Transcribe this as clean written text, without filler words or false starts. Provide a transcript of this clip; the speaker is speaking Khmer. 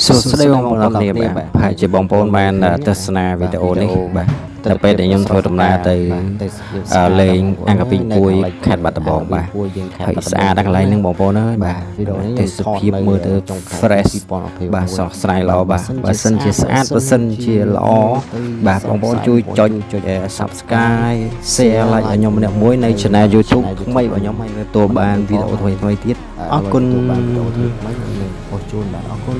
សួស្តីបងប្អូនអរគុណបាទហើយជាបងប្អូនបានទស្សនាវីដេអូនេះបាទតែពេលដែលខ្ញុំធ្វើដំណើរទៅលេងអង្គពីពួយខេត្តបាត់ដំបងបាទហើយស្អាតដល់កន្លែងហ្នឹងបងប្អូនអើយបាទទេសភាពមើលទៅ fresh បាទស្រស់ស្រាយល្អបាទបើសិនជាស្អាតបើសិនជាល្អបាទបងប្អូនជួយចុច Subscribe Share Like ឲ្យខ្ញុំម្នាក់មួយនៅ Channel YouTube ថ្មីរបស់ខ្ញុំឲ្យទទួលបានវីដេអូថ្មីៗទៀតអរគុណ អូជូនបាទអរគុណ